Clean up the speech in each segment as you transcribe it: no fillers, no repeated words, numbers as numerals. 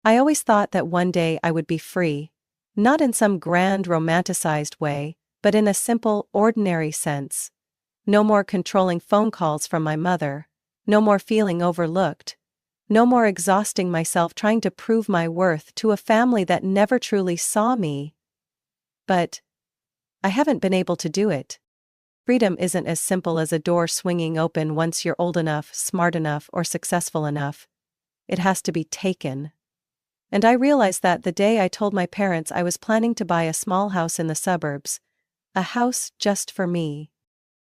I always thought that one day I would be free. Not in some grand romanticized way, but in a simple, ordinary sense. No more controlling phone calls from my mother. No more feeling overlooked. No more exhausting myself trying to prove my worth to a family that never truly saw me. But I haven't been able to do it. Freedom isn't as simple as a door swinging open once you're old enough, smart enough, or successful enough. It has to be taken. And I realized that the day I told my parents I was planning to buy a small house in the suburbs. A house just for me.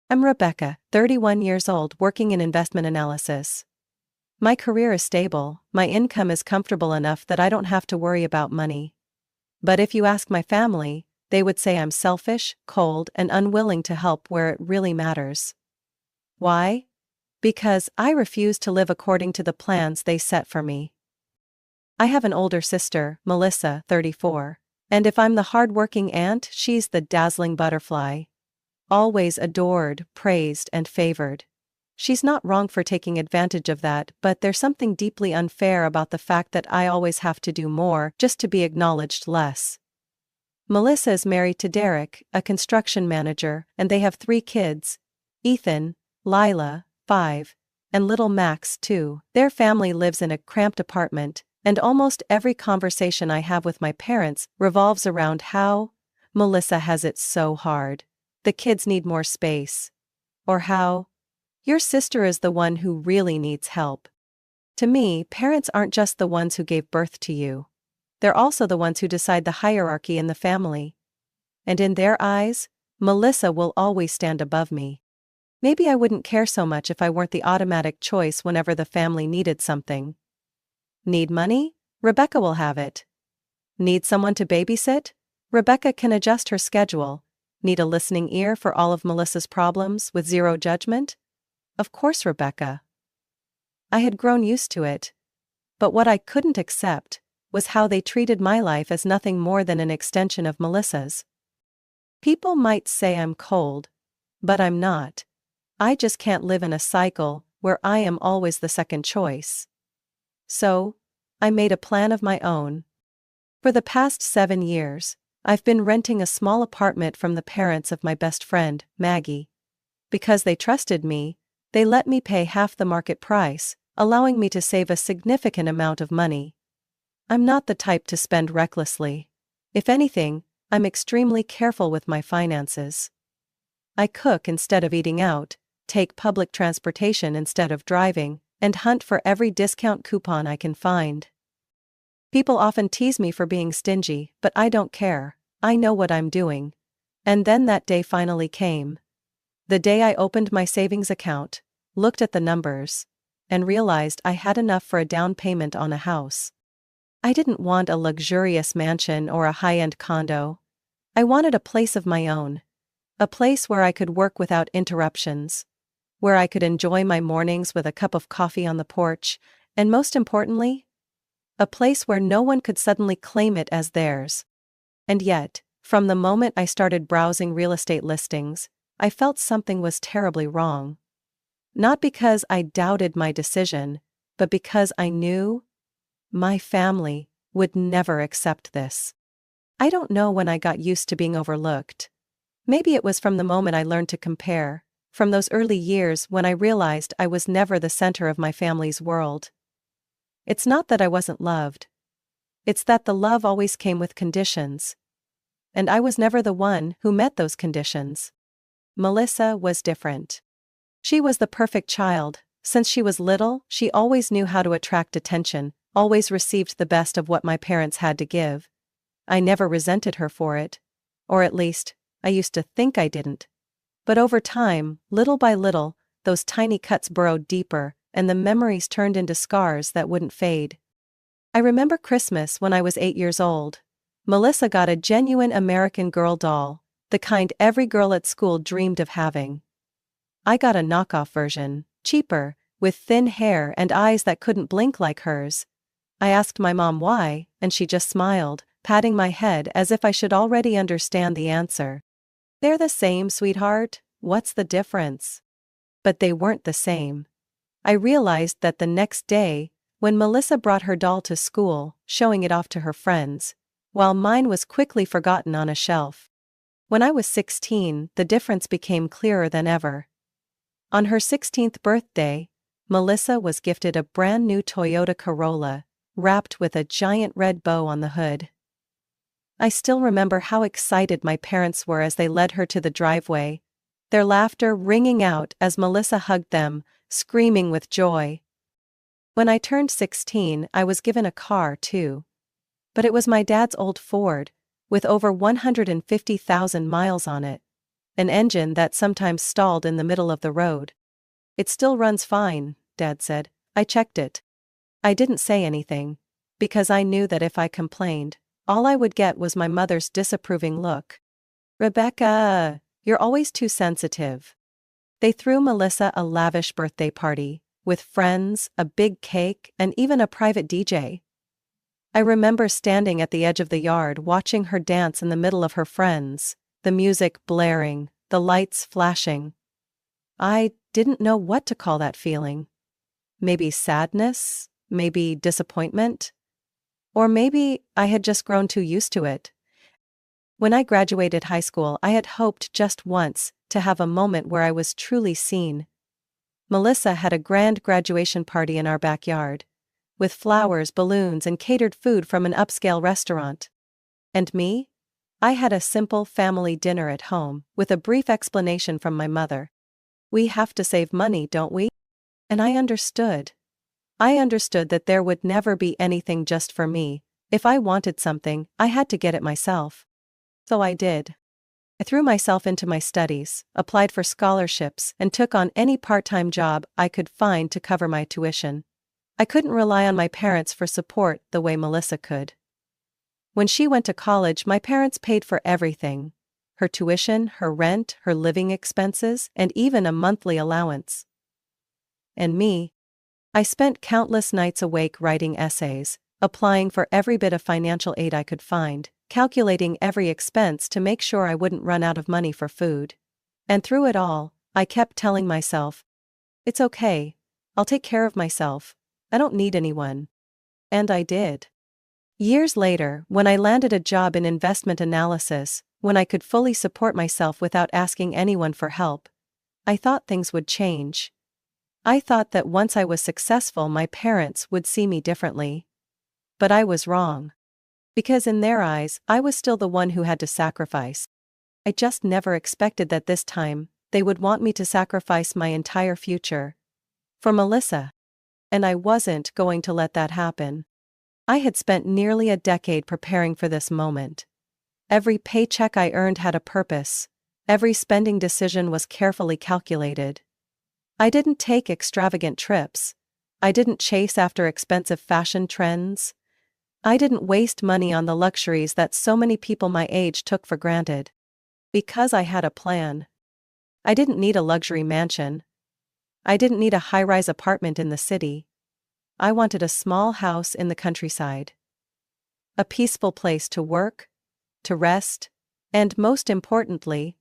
I'm Rebecca, 31 years old, working in investment analysis. My career is stable, my income is comfortable enough that I don't have to worry about money. But if you ask my family, they would say I'm selfish, cold, and unwilling to help where it really matters. Why? Because I refuse to live according to the plans they set for me. I have an older sister, Melissa, 34. And if I'm the hard-working aunt, she's the dazzling butterfly. Always adored, praised, and favored. She's not wrong for taking advantage of that, but there's something deeply unfair about the fact that I always have to do more just to be acknowledged less. Melissa is married to Derek, a construction manager, and they have 3 kids: Ethan, Lila, 5, and little Max, 2. Their family lives in a cramped apartment, and almost every conversation I have with my parents revolves around how Melissa has it so hard. The kids need more space. Or how your sister is the one who really needs help. To me, parents aren't just the ones who gave birth to you. They're also the ones who decide the hierarchy in the family. And in their eyes, Melissa will always stand above me. Maybe I wouldn't care so much if I weren't the automatic choice whenever the family needed something. Need money? Rebecca will have it. Need someone to babysit? Rebecca can adjust her schedule. Need a listening ear for all of Melissa's problems with zero judgment? Of course, Rebecca. I had grown used to it. But what I couldn't accept was how they treated my life as nothing more than an extension of Melissa's. People might say I'm cold, but I'm not. I just can't live in a cycle where I am always the second choice. So, I made a plan of my own. For the past 7 years, I've been renting a small apartment from the parents of my best friend, Maggie. Because they trusted me, they let me pay half the market price, allowing me to save a significant amount of money. I'm not the type to spend recklessly. If anything, I'm extremely careful with my finances. I cook instead of eating out, take public transportation instead of driving, and hunt for every discount coupon I can find. People often tease me for being stingy, but I don't care. I know what I'm doing. And then that day finally came. The day I opened my savings account, looked at the numbers, and realized I had enough for a down payment on a house. I didn't want a luxurious mansion or a high-end condo. I wanted a place of my own. A place where I could work without interruptions. Where I could enjoy my mornings with a cup of coffee on the porch, and most importantly, a place where no one could suddenly claim it as theirs. And yet, from the moment I started browsing real estate listings, I felt something was terribly wrong. Not because I doubted my decision, but because I knew my family would never accept this. I don't know when I got used to being overlooked. Maybe it was from the moment I learned to compare, from those early years when I realized I was never the center of my family's world. It's not that I wasn't loved. It's that the love always came with conditions. And I was never the one who met those conditions. Melissa was different. She was the perfect child. Since she was little, she always knew how to attract attention, always received the best of what my parents had to give. I never resented her for it. Or at least, I used to think I didn't. But over time, little by little, those tiny cuts burrowed deeper, and the memories turned into scars that wouldn't fade. I remember Christmas when I was 8 years old. Melissa got a genuine American Girl doll, the kind every girl at school dreamed of having. I got a knockoff version, cheaper, with thin hair and eyes that couldn't blink like hers. I asked my mom why, and she just smiled, patting my head as if I should already understand the answer. "They're the same, sweetheart. What's the difference?" But they weren't the same. I realized that the next day, When Melissa brought her doll to school, showing it off to her friends, while mine was quickly forgotten on a shelf. When I was 16, the difference became clearer than ever. On her 16th birthday, Melissa was gifted a brand new Toyota Corolla, wrapped with a giant red bow on the hood. I still remember how excited my parents were as they led her to the driveway, their laughter ringing out as Melissa hugged them, screaming with joy. When I turned 16, I was given a car too. But it was my dad's old Ford, with over 150,000 miles on it. An engine that sometimes stalled in the middle of the road. "It still runs fine," Dad said. "I checked it." I didn't say anything, because I knew that if I complained, all I would get was my mother's disapproving look. "Rebecca, you're always too sensitive." They threw Melissa a lavish birthday party, with friends, a big cake, and even a private DJ. I remember standing at the edge of the yard watching her dance in the middle of her friends, the music blaring, the lights flashing. I didn't know what to call that feeling. Maybe sadness, maybe disappointment, or maybe I had just grown too used to it. When I graduated high school, I had hoped just once to have a moment where I was truly seen. Melissa had a grand graduation party in our backyard, with flowers, balloons, and catered food from an upscale restaurant. And me? I had a simple family dinner at home, with a brief explanation from my mother. "We have to save money, don't we?" And I understood. I understood that there would never be anything just for me. If I wanted something, I had to get it myself. So I did. I threw myself into my studies, applied for scholarships, and took on any part-time job I could find to cover my tuition. I couldn't rely on my parents for support the way Melissa could. When she went to college, my parents paid for everything: her tuition, her rent, her living expenses, and even a monthly allowance. And me? I spent countless nights awake writing essays, applying for every bit of financial aid I could find, calculating every expense to make sure I wouldn't run out of money for food. And through it all, I kept telling myself, "It's okay. I'll take care of myself. I don't need anyone." And I did. Years later, when I landed a job in investment analysis, when I could fully support myself without asking anyone for help, I thought things would change. I thought that once I was successful, my parents would see me differently. But I was wrong. Because in their eyes, I was still the one who had to sacrifice. I just never expected that this time, they would want me to sacrifice my entire future for Melissa. And I wasn't going to let that happen. I had spent nearly a decade preparing for this moment. Every paycheck I earned had a purpose. Every spending decision was carefully calculated. I didn't take extravagant trips. I didn't chase after expensive fashion trends. I didn't waste money on the luxuries that so many people my age took for granted. Because I had a plan. I didn't need a luxury mansion. I didn't need a high-rise apartment in the city. I wanted a small house in the countryside. A peaceful place to work, to rest, and most importantly,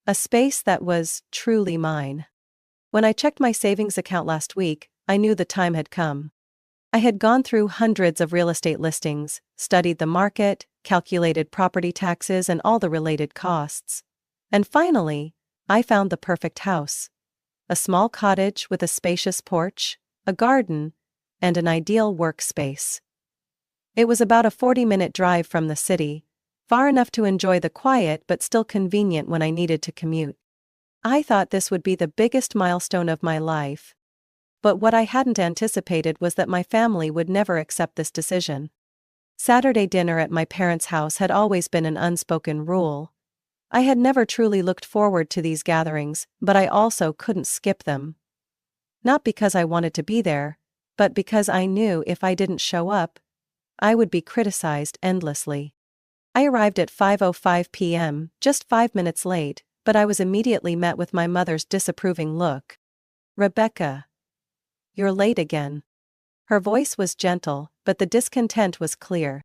a space that was truly mine. When I checked my savings account last week, I knew the time had come. I had gone through hundreds of real estate listings, studied the market, calculated property taxes and all the related costs. And finally, I found the perfect house. A small cottage with a spacious porch, a garden, and an ideal workspace. It was about a 40-minute drive from the city, far enough to enjoy the quiet but still convenient when I needed to commute. I thought this would be the biggest milestone of my life. But what I hadn't anticipated was that my family would never accept this decision. Saturday dinner at my parents' house had always been an unspoken rule. I had never truly looked forward to these gatherings, but I also couldn't skip them. Not because I wanted to be there, but because I knew if I didn't show up, I would be criticized endlessly. I arrived at 5:05 p.m., just 5 minutes late, but I was immediately met with my mother's disapproving look. "Rebecca, you're late again." Her voice was gentle, but the discontent was clear.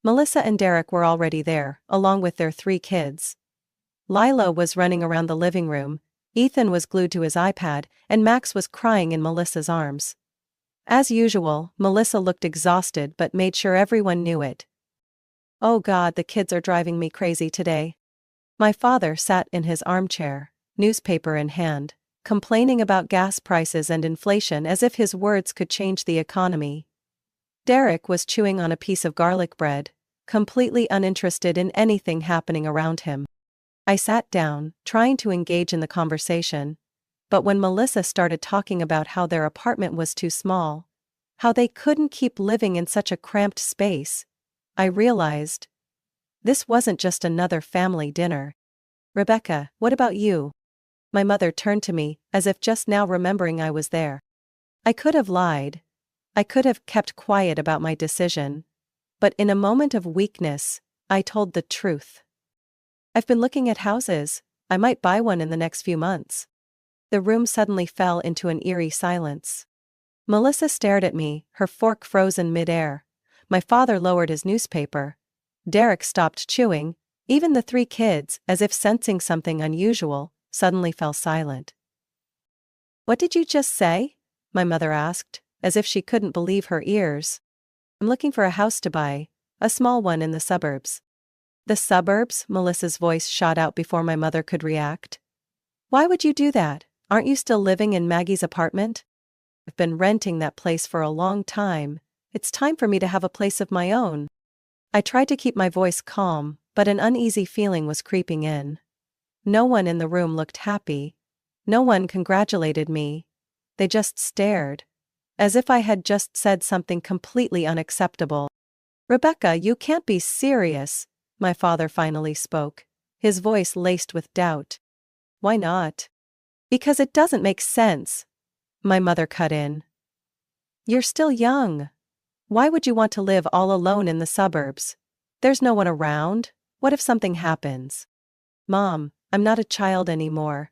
Melissa and Derek were already there, along with their 3 kids. Lila was running around the living room, Ethan was glued to his iPad, and Max was crying in Melissa's arms. As usual, Melissa looked exhausted but made sure everyone knew it. Oh God, the kids are driving me crazy today. My father sat in his armchair, newspaper in hand, complaining about gas prices and inflation as if his words could change the economy. Derek was chewing on a piece of garlic bread, completely uninterested in anything happening around him. I sat down, trying to engage in the conversation, but when Melissa started talking about how their apartment was too small, how they couldn't keep living in such a cramped space, I realized this wasn't just another family dinner. Rebecca, what about you? My mother turned to me, as if just now remembering I was there. I could have lied. I could have kept quiet about my decision. But in a moment of weakness, I told the truth. I've been looking at houses. I might buy one in the next few months. The room suddenly fell into an eerie silence. Melissa stared at me, her fork frozen mid-air. My father lowered his newspaper. Derek stopped chewing. Even the three kids, as if sensing something unusual, suddenly fell silent. What did you just say? My mother asked, as if she couldn't believe her ears. I'm looking for a house to buy, a small one in the suburbs. The suburbs? Melissa's voice shot out before my mother could react. Why would you do that? Aren't you still living in Maggie's apartment? I've been renting that place for a long time. It's time for me to have a place of my own. I tried to keep my voice calm, but an uneasy feeling was creeping in. No one in the room looked happy. No one congratulated me. They just stared, as if I had just said something completely unacceptable. Rebecca, you can't be serious, my father finally spoke, his voice laced with doubt. Why not? Because it doesn't make sense, my mother cut in. You're still young. Why would you want to live all alone in the suburbs? There's no one around. What if something happens? Mom, I'm not a child anymore.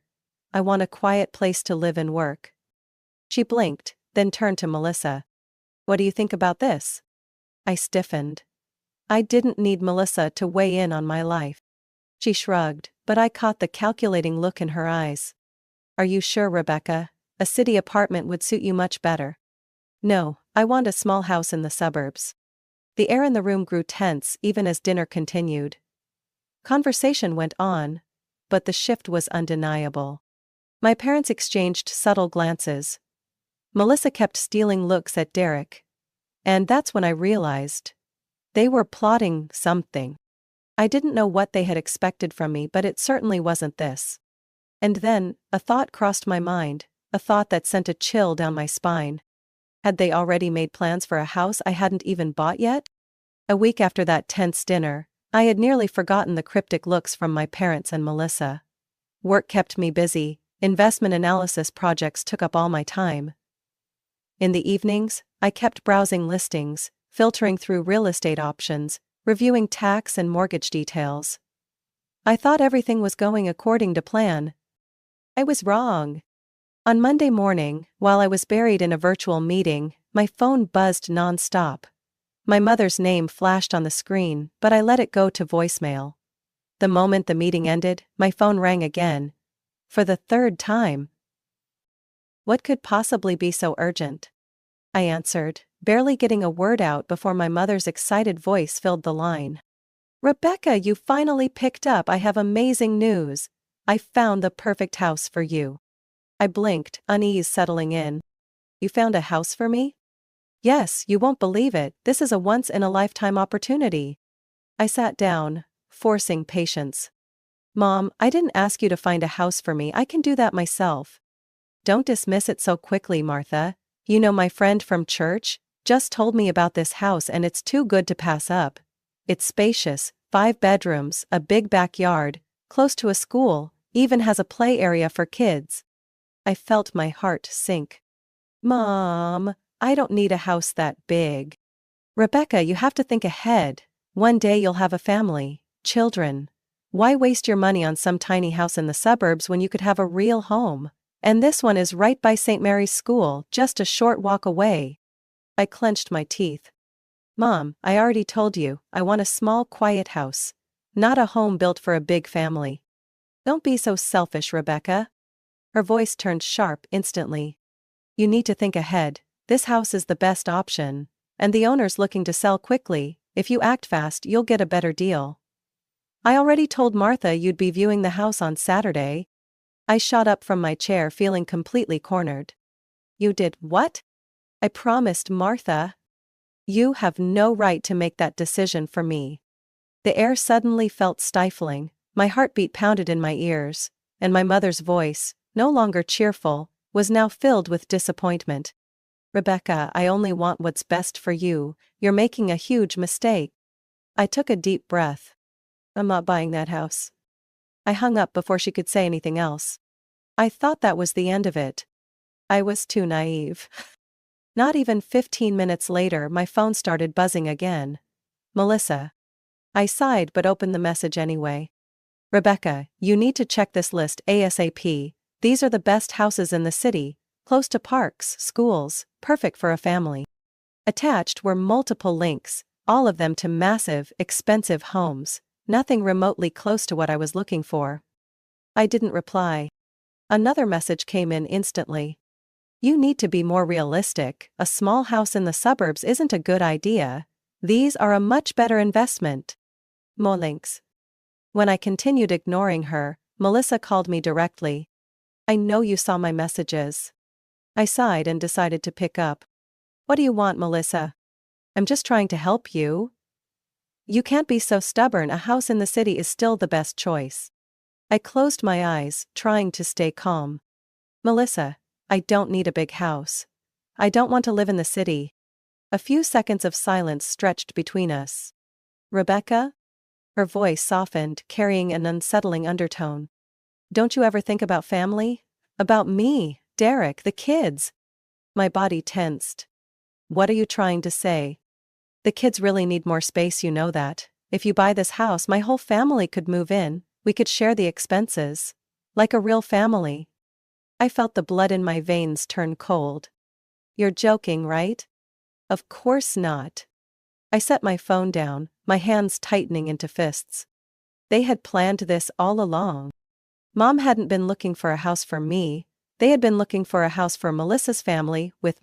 I want a quiet place to live and work. She blinked, then turned to Melissa. What do you think about this? I stiffened. I didn't need Melissa to weigh in on my life. She shrugged, but I caught the calculating look in her eyes. Are you sure, Rebecca? A city apartment would suit you much better. No, I want a small house in the suburbs. The air in the room grew tense even as dinner continued. Conversation went on, but the shift was undeniable. My parents exchanged subtle glances. Melissa kept stealing looks at Derek. And that's when I realized they were plotting something. I didn't know what they had expected from me, but it certainly wasn't this. And then, a thought crossed my mind, a thought that sent a chill down my spine. Had they already made plans for a house I hadn't even bought yet? A week after that tense dinner, I had nearly forgotten the cryptic looks from my parents and Melissa. Work kept me busy, investment analysis projects took up all my time. In the evenings, I kept browsing listings, filtering through real estate options, reviewing tax and mortgage details. I thought everything was going according to plan. I was wrong. On Monday morning, while I was buried in a virtual meeting, my phone buzzed non-stop. My mother's name flashed on the screen, but I let it go to voicemail. The moment the meeting ended, my phone rang again. For the third time. What could possibly be so urgent? I answered, barely getting a word out before my mother's excited voice filled the line. Rebecca, you finally picked up. I have amazing news. I found the perfect house for you. I blinked, unease settling in. You found a house for me? Yes, you won't believe it. This is a once-in-a-lifetime opportunity. I sat down, forcing patience. Mom, I didn't ask you to find a house for me. I can do that myself. Don't dismiss it so quickly, Martha. You know, my friend from church just told me about this house and it's too good to pass up. It's spacious, 5 bedrooms, a big backyard, close to a school, even has a play area for kids. I felt my heart sink. Mom, I don't need a house that big. Rebecca, you have to think ahead. One day you'll have a family, children. Why waste your money on some tiny house in the suburbs when you could have a real home? And this one is right by St. Mary's School, just a short walk away. I clenched my teeth. Mom, I already told you, I want a small, quiet house. Not a home built for a big family. Don't be so selfish, Rebecca. Her voice turned sharp instantly. You need to think ahead. This house is the best option, and the owner's looking to sell quickly. If you act fast, you'll get a better deal. I already told Martha you'd be viewing the house on Saturday. I shot up from my chair feeling completely cornered. You did what? I promised Martha. You have no right to make that decision for me. The air suddenly felt stifling, my heartbeat pounded in my ears, and my mother's voice, no longer cheerful, was now filled with disappointment. Rebecca, I only want what's best for you. You're making a huge mistake. I took a deep breath. I'm not buying that house. I hung up before she could say anything else. I thought that was the end of it. I was too naive. Not even 15 minutes later, my phone started buzzing again. Melissa. I sighed but opened the message anyway. Rebecca, you need to check this list ASAP. These are the best houses in the city, close to parks, schools, perfect for a family. Attached were multiple links, all of them to massive, expensive homes, nothing remotely close to what I was looking for. I didn't reply. Another message came in instantly. You need to be more realistic. A small house in the suburbs isn't a good idea. These are a much better investment. More links. When I continued ignoring her, Melissa called me directly. I know you saw my messages. I sighed and decided to pick up. What do you want, Melissa? I'm just trying to help you. You can't be so stubborn. A house in the city is still the best choice. I closed my eyes, trying to stay calm. Melissa, I don't need a big house. I don't want to live in the city. A few seconds of silence stretched between us. Rebecca? Her voice softened, carrying an unsettling undertone. Don't you ever think about family? About me, Derek, the kids? My body tensed. What are you trying to say? The kids really need more space, you know that. If you buy this house, my whole family could move in, we could share the expenses. Like a real family. I felt the blood in my veins turn cold. You're joking, right? Of course not. I set my phone down, my hands tightening into fists. They had planned this all along. Mom hadn't been looking for a house for me, they had been looking for a house for Melissa's family with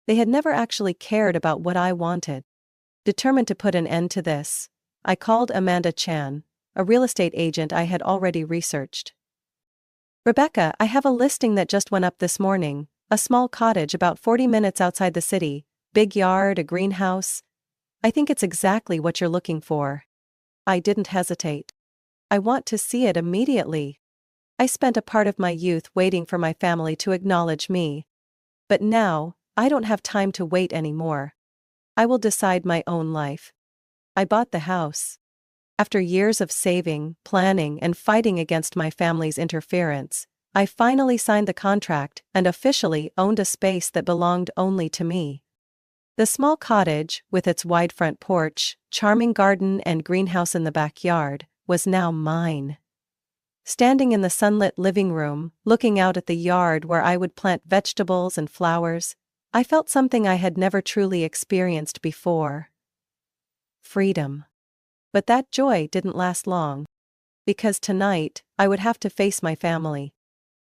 They had never actually cared about what I wanted. Determined to put an end to this, I called Amanda Chan, a real estate agent I had already researched. Rebecca, I have a listing that just went up this morning, a small cottage about 40 minutes outside the city, big yard, a greenhouse. I think it's exactly what you're looking for. I didn't hesitate. I want to see it immediately. I spent a part of my youth waiting for my family to acknowledge me. But now, I don't have time to wait anymore. I will decide my own life. I bought the house. After years of saving, planning, and fighting against my family's interference, I finally signed the contract and officially owned a space that belonged only to me. The small cottage, with its wide front porch, charming garden and greenhouse in the backyard, was now mine. Standing in the sunlit living room, looking out at the yard where I would plant vegetables and flowers, I felt something I had never truly experienced before. Freedom. But that joy didn't last long. Because tonight, I would have to face my family.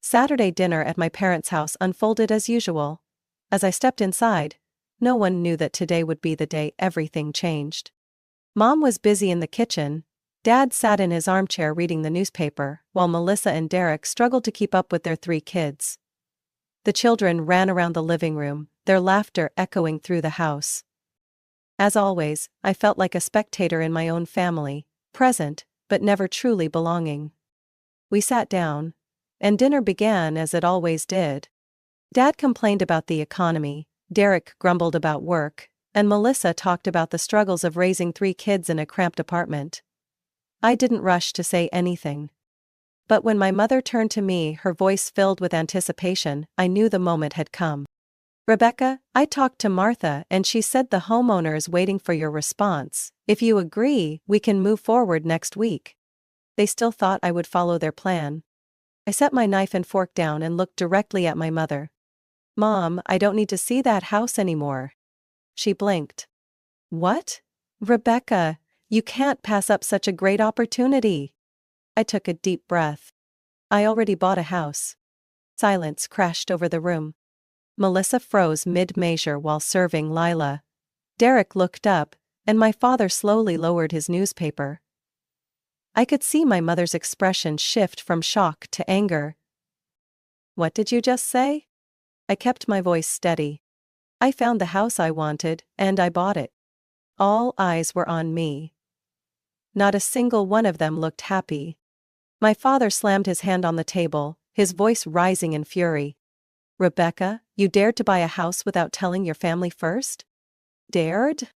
Saturday dinner at my parents' house unfolded as usual. As I stepped inside, no one knew that today would be the day everything changed. Mom was busy in the kitchen, Dad sat in his armchair reading the newspaper, while Melissa and Derek struggled to keep up with their 3 kids. The children ran around the living room, their laughter echoing through the house. As always, I felt like a spectator in my own family, present, but never truly belonging. We sat down, and dinner began as it always did. Dad complained about the economy, Derek grumbled about work, and Melissa talked about the struggles of raising 3 kids in a cramped apartment. I didn't rush to say anything. But when my mother turned to me, her voice filled with anticipation, I knew the moment had come. Rebecca, I talked to Martha and she said the homeowner is waiting for your response. If you agree, we can move forward next week. They still thought I would follow their plan. I set my knife and fork down and looked directly at my mother. Mom, I don't need to see that house anymore. She blinked. What? Rebecca, you can't pass up such a great opportunity. I took a deep breath. I already bought a house. Silence crashed over the room. Melissa froze mid-measure while serving Lila. Derek looked up, and my father slowly lowered his newspaper. I could see my mother's expression shift from shock to anger. "What did you just say?" I kept my voice steady. "I found the house I wanted, and I bought it." All eyes were on me. Not a single one of them looked happy. My father slammed his hand on the table, his voice rising in fury. "Rebecca, you dared to buy a house without telling your family first?" "Dared?"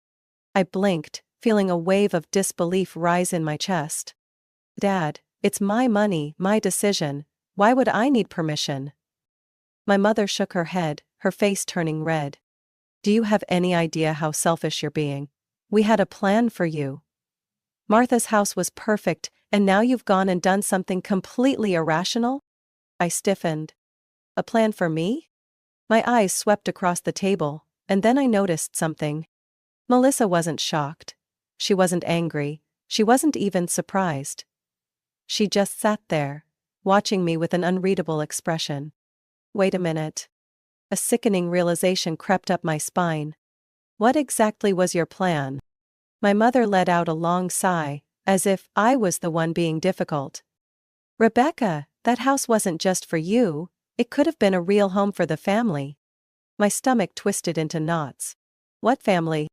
I blinked, feeling a wave of disbelief rise in my chest. "Dad, it's my money, my decision. Why would I need permission?" My mother shook her head, her face turning red. "Do you have any idea how selfish you're being? We had a plan for you. Martha's house was perfect, and now you've gone and done something completely irrational?" I stiffened. "A plan for me?" My eyes swept across the table, and then I noticed something. Melissa wasn't shocked. She wasn't angry. She wasn't even surprised. She just sat there, watching me with an unreadable expression. Wait a minute. A sickening realization crept up my spine. "What exactly was your plan?" My mother let out a long sigh, as if I was the one being difficult. "Rebecca, that house wasn't just for you, it could have been a real home for the family." My stomach twisted into knots. "What family?"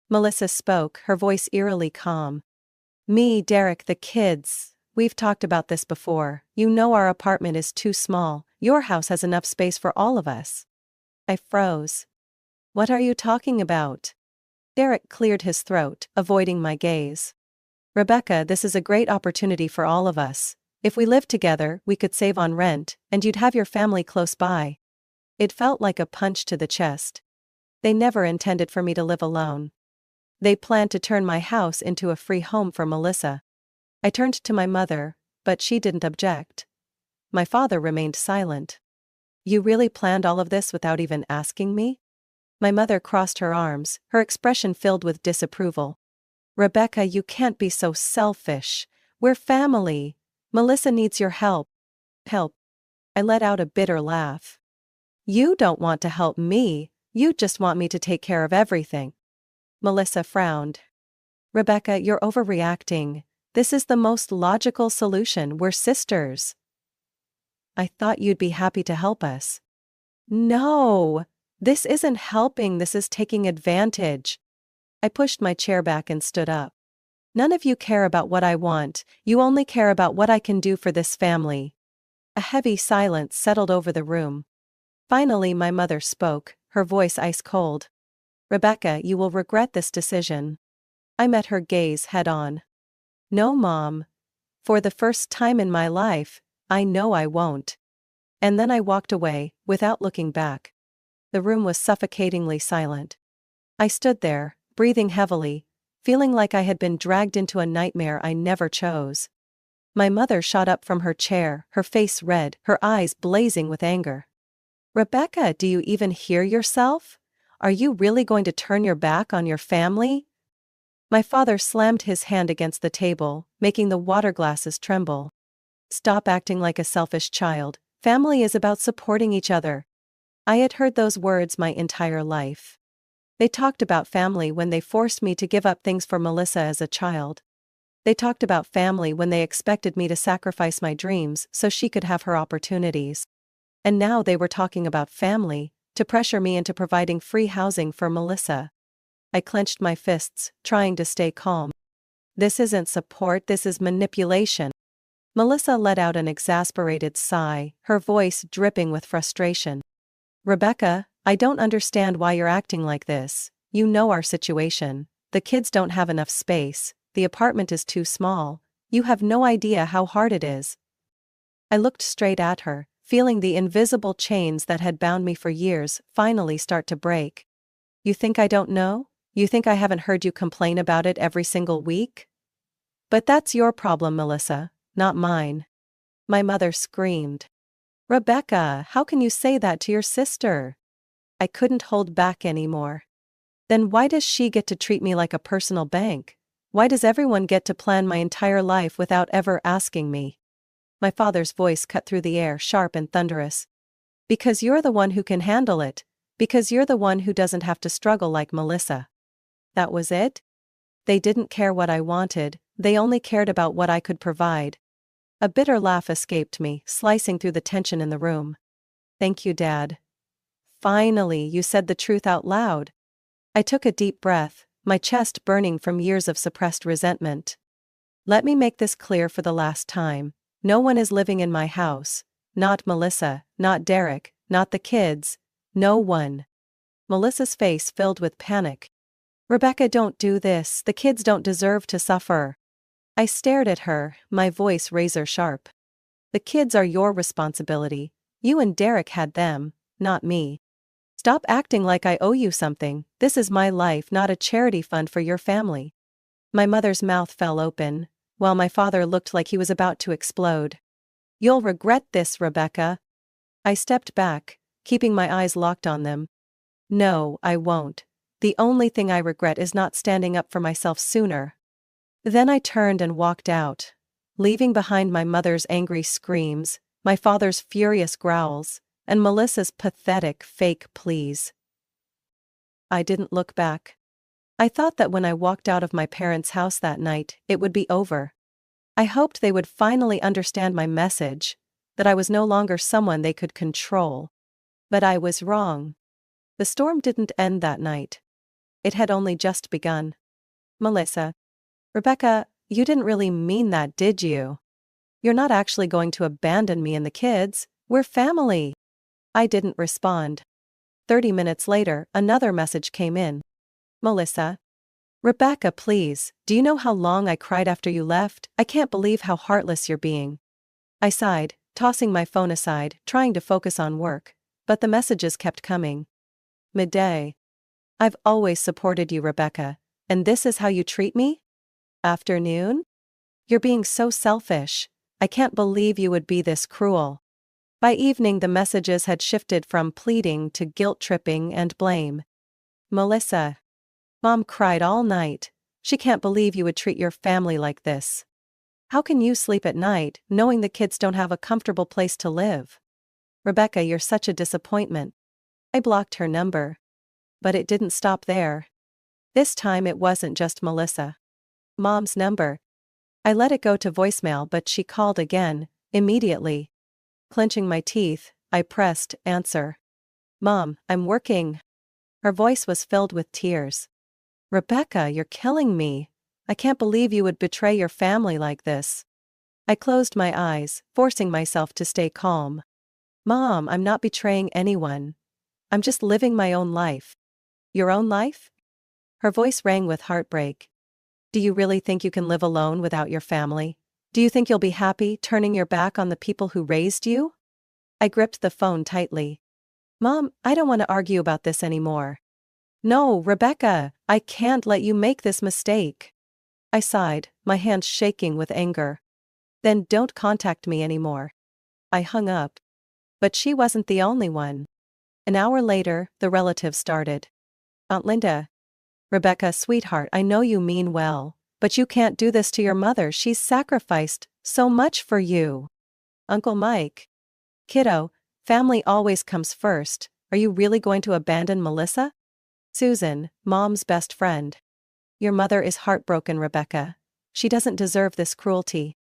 Melissa spoke, her voice eerily calm. "Me, Derek, the kids. We've talked about this before. You know our apartment is too small. Your house has enough space for all of us." I froze. "What are you talking about?" Derek cleared his throat, avoiding my gaze. "Rebecca, this is a great opportunity for all of us. If we lived together, we could save on rent, and you'd have your family close by." It felt like a punch to the chest. They never intended for me to live alone. They planned to turn my house into a free home for Melissa. I turned to my mother, but she didn't object. My father remained silent. "You really planned all of this without even asking me?" My mother crossed her arms, her expression filled with disapproval. "Rebecca, you can't be so selfish. We're family. Melissa needs your help." "Help?" I let out a bitter laugh. "You don't want to help me, you just want me to take care of everything." Melissa frowned. "Rebecca, you're overreacting. This is the most logical solution. We're sisters." "I thought you'd be happy to help us." "No! This isn't helping, this is taking advantage." I pushed my chair back and stood up. "None of you care about what I want, you only care about what I can do for this family." A heavy silence settled over the room. Finally my mother spoke, her voice ice cold. "Rebecca, you will regret this decision." I met her gaze head on. "No, Mom. For the first time in my life, I know I won't." And then I walked away, without looking back. The room was suffocatingly silent. I stood there, breathing heavily, feeling like I had been dragged into a nightmare I never chose. My mother shot up from her chair, her face red, her eyes blazing with anger. "Rebecca, do you even hear yourself? Are you really going to turn your back on your family?" My father slammed his hand against the table, making the water glasses tremble. "Stop acting like a selfish child. Family is about supporting each other." I had heard those words my entire life. They talked about family when they forced me to give up things for Melissa as a child. They talked about family when they expected me to sacrifice my dreams so she could have her opportunities. And now they were talking about family, to pressure me into providing free housing for Melissa. I clenched my fists, trying to stay calm. "This isn't support, this is manipulation." Melissa let out an exasperated sigh, her voice dripping with frustration. "Rebecca, I don't understand why you're acting like this. You know our situation. The kids don't have enough space, the apartment is too small. You have no idea how hard it is." I looked straight at her, feeling the invisible chains that had bound me for years finally start to break. "You think I don't know? You think I haven't heard you complain about it every single week? But that's your problem, Melissa, not mine." My mother screamed. "Rebecca, how can you say that to your sister?" I couldn't hold back anymore. "Then why does she get to treat me like a personal bank? Why does everyone get to plan my entire life without ever asking me?" My father's voice cut through the air, sharp and thunderous. Because you're the one who can handle it. Because you're the one who doesn't have to struggle like Melissa. That was it? They didn't care what I wanted, they only cared about what I could provide. A bitter laugh escaped me, slicing through the tension in the room. Thank you, Dad. Finally, you said the truth out loud. I took a deep breath, my chest burning from years of suppressed resentment. Let me make this clear for the last time. No one is living in my house. Not Melissa, not Derek, not the kids. No one. Melissa's face filled with panic. Rebecca, don't do this, the kids don't deserve to suffer. I stared at her, my voice razor sharp. The kids are your responsibility. You and Derek had them, not me. Stop acting like I owe you something. This is my life, not a charity fund for your family. My mother's mouth fell open, while my father looked like he was about to explode. You'll regret this, Rebecca. I stepped back, keeping my eyes locked on them. No, I won't. The only thing I regret is not standing up for myself sooner. Then I turned and walked out, leaving behind my mother's angry screams, my father's furious growls, and Melissa's pathetic, fake pleas. I didn't look back. I thought that when I walked out of my parents' house that night, it would be over. I hoped they would finally understand my message, that I was no longer someone they could control. But I was wrong. The storm didn't end that night. It had only just begun. Melissa. Rebecca, you didn't really mean that, did you? You're not actually going to abandon me and the kids. We're family. I didn't respond. 30 minutes later, another message came in. Melissa. Rebecca, please, do you know how long I cried after you left? I can't believe how heartless you're being. I sighed, tossing my phone aside, trying to focus on work, but the messages kept coming. Midday. I've always supported you, Rebecca, and this is how you treat me? Afternoon? You're being so selfish. I can't believe you would be this cruel. By evening, the messages had shifted from pleading to guilt-tripping and blame. Melissa. Mom cried all night. She can't believe you would treat your family like this. How can you sleep at night, knowing the kids don't have a comfortable place to live? Rebecca, you're such a disappointment. I blocked her number. But it didn't stop there. This time it wasn't just Melissa. Mom's number. I let it go to voicemail, but she called again, immediately. Clenching my teeth, I pressed answer. Mom, I'm working. Her voice was filled with tears. Rebecca, you're killing me. I can't believe you would betray your family like this. I closed my eyes, forcing myself to stay calm. Mom, I'm not betraying anyone. I'm just living my own life. Your own life? Her voice rang with heartbreak. Do you really think you can live alone without your family? Do you think you'll be happy turning your back on the people who raised you? I gripped the phone tightly. Mom, I don't want to argue about this anymore. No, Rebecca, I can't let you make this mistake. I sighed, my hands shaking with anger. Then don't contact me anymore. I hung up. But she wasn't the only one. An hour later, the relatives started. Aunt Linda. Rebecca, sweetheart, I know you mean well, but you can't do this to your mother. She's sacrificed so much for you. Uncle Mike. Kiddo, family always comes first. Are you really going to abandon Melissa? Susan, Mom's best friend. Your mother is heartbroken, Rebecca. She doesn't deserve this cruelty.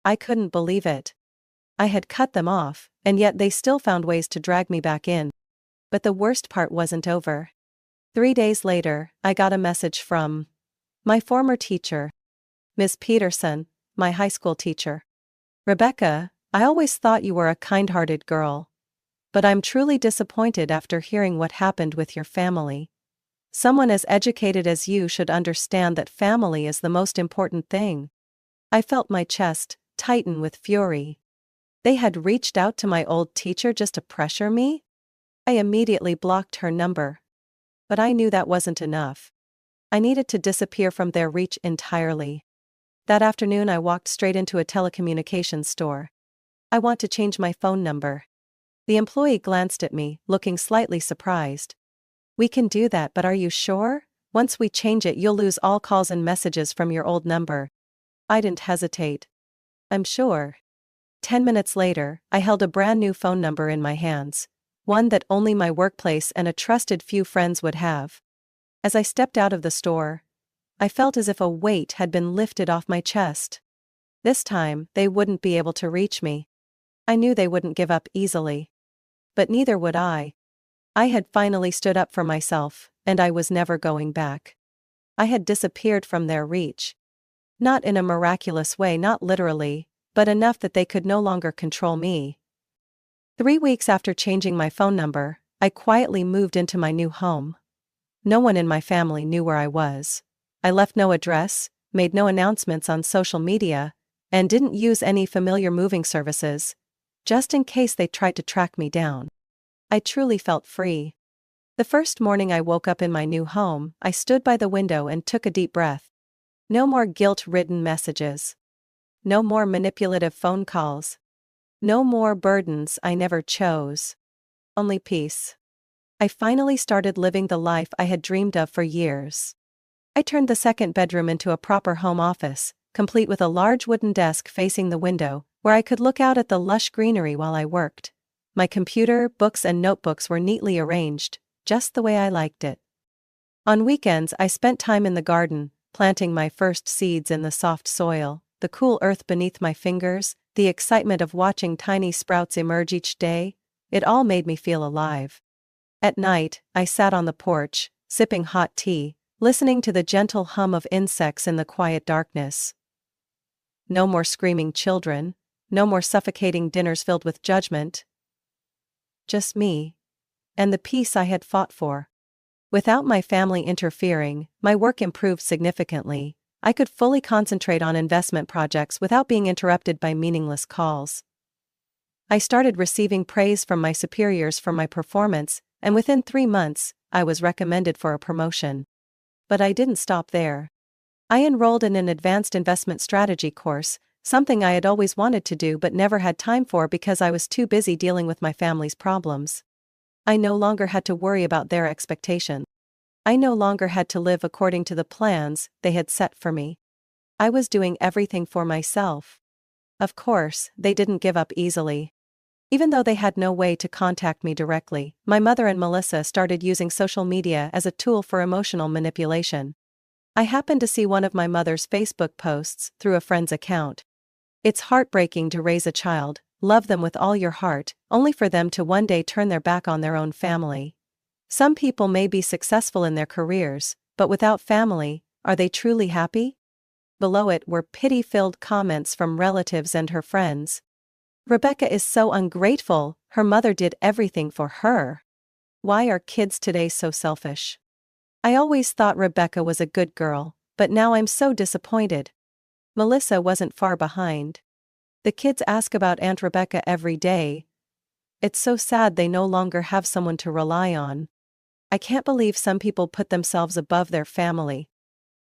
I couldn't believe it. I had cut them off, and yet they still found ways to drag me back in. But the worst part wasn't over. 3 days later, I got a message from my former teacher, Miss Peterson, my high school teacher. Rebecca, I always thought you were a kind-hearted girl. But I'm truly disappointed after hearing what happened with your family. Someone as educated as you should understand that family is the most important thing. I felt my chest tighten with fury. They had reached out to my old teacher just to pressure me? I immediately blocked her number. But I knew that wasn't enough. I needed to disappear from their reach entirely. That afternoon I walked straight into a telecommunications store. I want to change my phone number. The employee glanced at me, looking slightly surprised. We can do that, but are you sure? Once we change it, you'll lose all calls and messages from your old number. I didn't hesitate. I'm sure. 10 minutes later, I held a brand new phone number in my hands. one that only my workplace and a trusted few friends would have. As I stepped out of the store, I felt as if a weight had been lifted off my chest. This time, they wouldn't be able to reach me. I knew they wouldn't give up easily. But neither would I. I had finally stood up for myself, and I was never going back. I had disappeared from their reach. Not in a miraculous way, not literally, but enough that they could no longer control me. 3 weeks after changing my phone number, I quietly moved into my new home. No one in my family knew where I was. I left no address, made no announcements on social media, and didn't use any familiar moving services, just in case they tried to track me down. I truly felt free. The first morning I woke up in my new home, I stood by the window and took a deep breath. No more guilt-ridden messages. No more manipulative phone calls. No more burdens I never chose. Only peace. I finally started living the life I had dreamed of for years. I turned the second bedroom into a proper home office, complete with a large wooden desk facing the window, where I could look out at the lush greenery while I worked. My computer, books and notebooks were neatly arranged, just the way I liked it. On weekends I spent time in the garden, planting my first seeds in the soft soil, the cool earth beneath my fingers, the excitement of watching tiny sprouts emerge each day. It all made me feel alive. At night, I sat on the porch, sipping hot tea, listening to the gentle hum of insects in the quiet darkness. No more screaming children, no more suffocating dinners filled with judgment. Just me. And the peace I had fought for. Without my family interfering, my work improved significantly. I could fully concentrate on investment projects without being interrupted by meaningless calls. I started receiving praise from my superiors for my performance, and within 3 months, I was recommended for a promotion. But I didn't stop there. I enrolled in an advanced investment strategy course, something I had always wanted to do but never had time for because I was too busy dealing with my family's problems. I no longer had to worry about their expectations. I no longer had to live according to the plans they had set for me. I was doing everything for myself. Of course, they didn't give up easily. Even though they had no way to contact me directly, my mother and Melissa started using social media as a tool for emotional manipulation. I happened to see one of my mother's Facebook posts through a friend's account. It's heartbreaking to raise a child, love them with all your heart, only for them to one day turn their back on their own family. Some people may be successful in their careers, but without family, are they truly happy? Below it were pity-filled comments from relatives and her friends. Rebecca is so ungrateful, her mother did everything for her. Why are kids today so selfish? I always thought Rebecca was a good girl, but now I'm so disappointed. Melissa wasn't far behind. The kids ask about Aunt Rebecca every day. It's so sad they no longer have someone to rely on. I can't believe some people put themselves above their family.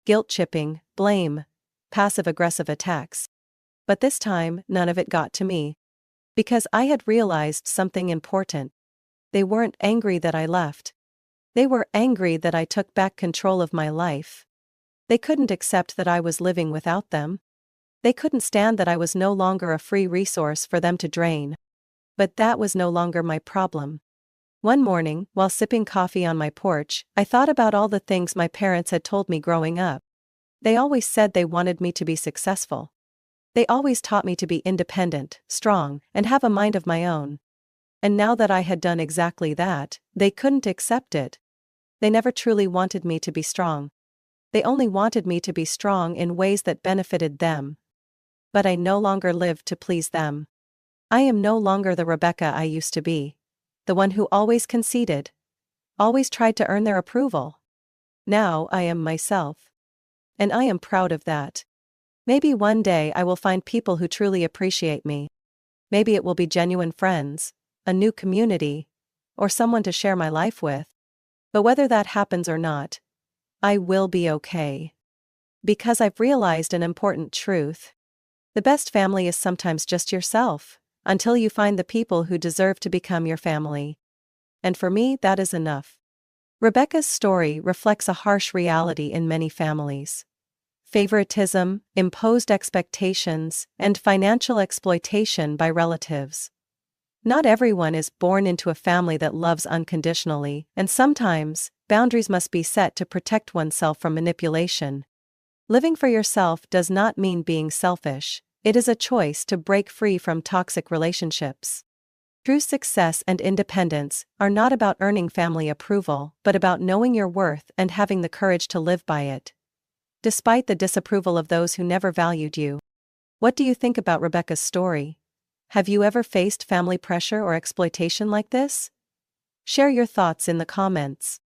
Guilt-tripping, blame, passive-aggressive attacks. But this time, none of it got to me. Because I had realized something important. They weren't angry that I left. They were angry that I took back control of my life. They couldn't accept that I was living without them. They couldn't stand that I was no longer a free resource for them to drain. But that was no longer my problem. One morning, while sipping coffee on my porch, I thought about all the things my parents had told me growing up. They always said they wanted me to be successful. They always taught me to be independent, strong, and have a mind of my own. And now that I had done exactly that, they couldn't accept it. They never truly wanted me to be strong. They only wanted me to be strong in ways that benefited them. But I no longer lived to please them. I am no longer the Rebecca I used to be. The one who always conceded. Always tried to earn their approval. Now I am myself. And I am proud of that. Maybe one day I will find people who truly appreciate me. Maybe it will be genuine friends, a new community, or someone to share my life with. But whether that happens or not, I will be okay. Because I've realized an important truth. The best family is sometimes just yourself, until you find the people who deserve to become your family. And for me, that is enough. Rebecca's story reflects a harsh reality in many families. Favoritism, imposed expectations, and financial exploitation by relatives. Not everyone is born into a family that loves unconditionally, and sometimes, boundaries must be set to protect oneself from manipulation. Living for yourself does not mean being selfish, it is a choice to break free from toxic relationships. True success and independence are not about earning family approval, but about knowing your worth and having the courage to live by it. Despite the disapproval of those who never valued you. What do you think about Rebecca's story? Have you ever faced family pressure or exploitation like this? Share your thoughts in the comments.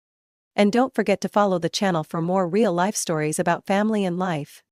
And don't forget to follow the channel for more real-life stories about family and life.